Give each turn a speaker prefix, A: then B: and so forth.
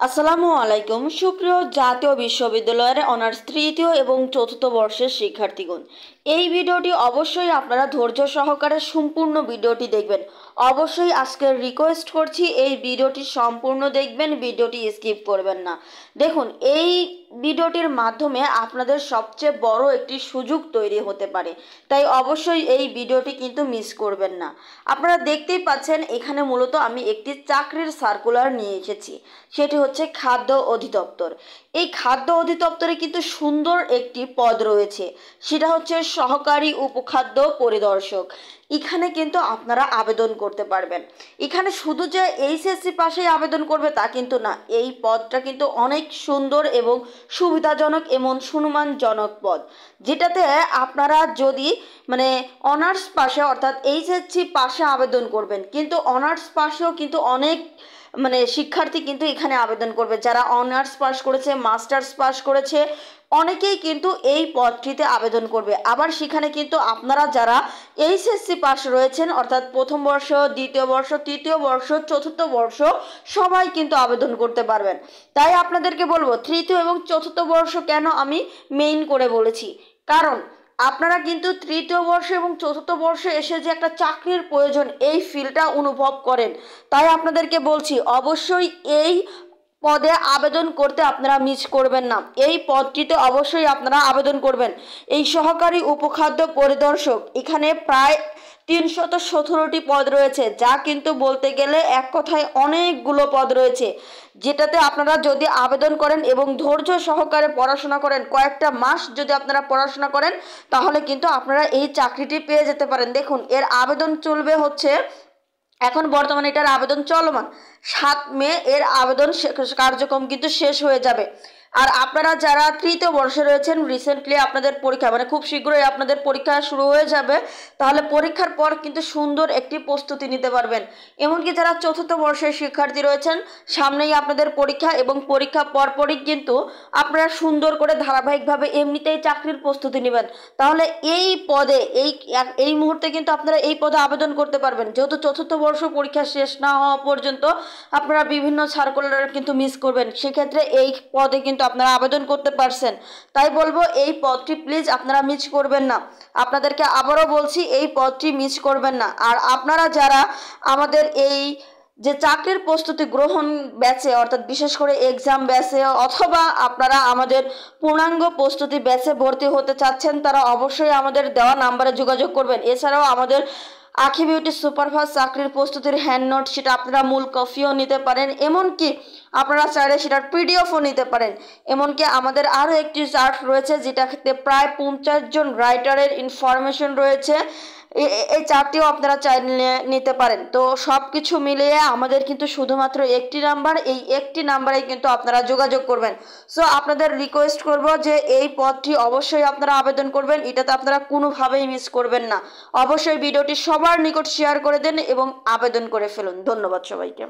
A: আসসালামু আলাইকুম সুপ্রিয় জাতীয় বিশ্ববিদ্যালয়ের অনার্স তৃতীয় এবং চতুর্থ বর্ষের শিক্ষার্থীগণ, এই ভিডিওটি অবশ্যই আপনারা ধৈর্য সহকারে সম্পূর্ণ ভিডিওটি দেখবেন। অবশ্যই আজকে রিকোয়েস্ট করছি এই ভিডিওটি সম্পূর্ণ দেখবেন, ভিডিওটি স্কিপ করবেন না। দেখুন, এই ভিডিওটির মাধ্যমে আপনাদের সবচেয়ে বড় একটি সুযোগ তৈরি হতে পারে, তাই অবশ্যই এই ভিডিওটি কিন্তু মিস করবেন না। আপনারা দেখতেই পাচ্ছেন এখানে মূলত আমি একটি চাকরির সার্কুলার নিয়ে এসেছি, সেটি হচ্ছে খাদ্য অধিদপ্তর। এই খাদ্য অধিদপ্তরে কিন্তু সুন্দর একটি পদ রয়েছে, সেটা হচ্ছে সহকারী উপখাদ্য পরিদর্শক। এখানে কিন্তু আপনারা আবেদন করতে পারবেন। এখানে শুধু যে এইচএসসি পাশেই আবেদন করবে তা কিন্তু না, এই পদটা কিন্তু অনেক সুন্দর এবং সুবিধাজনক এবং সম্মানজনক পদ, যেটাতে আপনারা যদি অনার্স পাশে অর্থাৎ এইচএসসি পাশে আবেদন করবেন, কিন্তু অনার্স পাশেও কিন্তু অনেক শিক্ষার্থী কিন্তু এখানে আবেদন করবে। যারা অনার্স পাস করেছে, মাস্টার্স পাস করেছে, অনেকেই কিন্তু এই পদটিতে আবেদন করবে। আবার সেখানে কিন্তু আপনারা যারা এইচএসসি পাস রয়েছেন অর্থাৎ প্রথম বর্ষ, দ্বিতীয় বর্ষ, তৃতীয় বর্ষ, চতুর্থ বর্ষ সবাই কিন্তু আবেদন করতে পারবেন। তাই আপনাদেরকে বলবো, তৃতীয় এবং চতুর্থ বর্ষ কেন আমি মেইন করে বলেছি, কারণ আপনারা কিন্তু তৃতীয় বর্ষ এবং চতুর্থ বর্ষে এসে যে একটা চাকরির প্রয়োজন এই ফিলটা অনুভব করেন। তাই আপনাদেরকে বলছি অবশ্যই এই পদে আবেদন করতে আপনারা মিস করবেন না। এই পদটিতে অবশ্যই আপনারা আবেদন করবেন। এই সহকারী উপখাদ্য পরিদর্শক, এখানে প্রায় 317টি পদ রয়েছে, যা কিন্তু বলতে গেলে এক কথায় অনেকগুলো পদ রয়েছে, যেটাতে আপনারা যদি আবেদন করেন এবং ধৈর্য সহকারে পড়াশোনা করেন, কয়েকটা মাস যদি আপনারা পড়াশোনা করেন, তাহলে কিন্তু আপনারা এই চাকরিটি পেয়ে যেতে পারেন। দেখুন, এর আবেদন চলবে হচ্ছে, এখন বর্তমানে এটার আবেদন চলমান, 7 মে এর আবেদন কার্যক্রম কিন্তু শেষ হয়ে যাবে। আর আপনারা যারা তৃতীয় বর্ষে রয়েছেন, রিসেন্টলি আপনাদের পরীক্ষা খুব শীঘ্রই আপনাদের পরীক্ষা শুরু হয়ে যাবে, তাহলে পরীক্ষার পর কিন্তু সুন্দর একটি প্রস্তুতি নিতে পারবেন। এমনকি যারা চতুর্থ বর্ষের শিক্ষার্থী রয়েছেন, সামনেই আপনাদের পরীক্ষা এবং পরীক্ষা পরপরই কিন্তু আপনারা সুন্দর করে ধারাবাহিকভাবে এমনিতেই চাকরির প্রস্তুতি নেবেন। তাহলে এই পদে এই মুহূর্তে কিন্তু আপনারা এই পদে আবেদন করতে পারবেন, যেহেতু চতুর্থ বর্ষ পরীক্ষা শেষ না হওয়া পর্যন্ত আপনারা বিভিন্ন সার্কুলার কিন্তু মিস করবেন। সেক্ষেত্রে এই পদে কিন্তু আপনারা আবেদন করতে পারছেন। তাই বলবো, এই পদটি প্লিজ আপনারা মিস করবেন না। আপনাদেরকে আবারও বলছি, এই পদটি মিস করবেন না। আর আপনারা যারা আমাদের এই যে চাকরির প্রস্তুতি গ্রহণ ব্যাচে অর্থাৎ বিশেষ করে এক্সাম ব্যাচে অথবা আপনারা আমাদের পূর্ণাঙ্গ প্রস্তুতি ব্যাচে ভর্তি হতে চাচ্ছেন, তারা অবশ্যই আমাদের দেওয়া নাম্বারে যোগাযোগ করবেন। এছাড়াও আমাদের আঁখি বিউটি সুপারফাস্ট চাকরির প্রস্তুতির হ্যান্ড নোট, সেটা আপনারা মূল কপিও নিতে পারেন, এমনকি আপনারা চাইলে সেটার পিডিএফও নিতে পারেন। এমনকি আমাদের আরও একটি চার্ট রয়েছে, যেটাতে প্রায় 50 জন রাইটারের ইনফরমেশন রয়েছে, এই চার্টটিও আপনারা চাইলে নিতে পারেন। তো সব কিছু মিলিয়ে আমাদের কিন্তু শুধুমাত্র একটি নাম্বার, এই একটি নাম্বারে কিন্তু আপনারা যোগাযোগ করবেন। সো আপনাদের রিকোয়েস্ট করব যে এই পদটি অবশ্যই আপনারা আবেদন করবেন, এটাতে আপনারা কোনোভাবেই মিস করবেন না। অবশ্যই ভিডিওটি সবার নিকট শেয়ার করে দেন এবং আবেদন করে ফেলুন। ধন্যবাদ সবাইকে।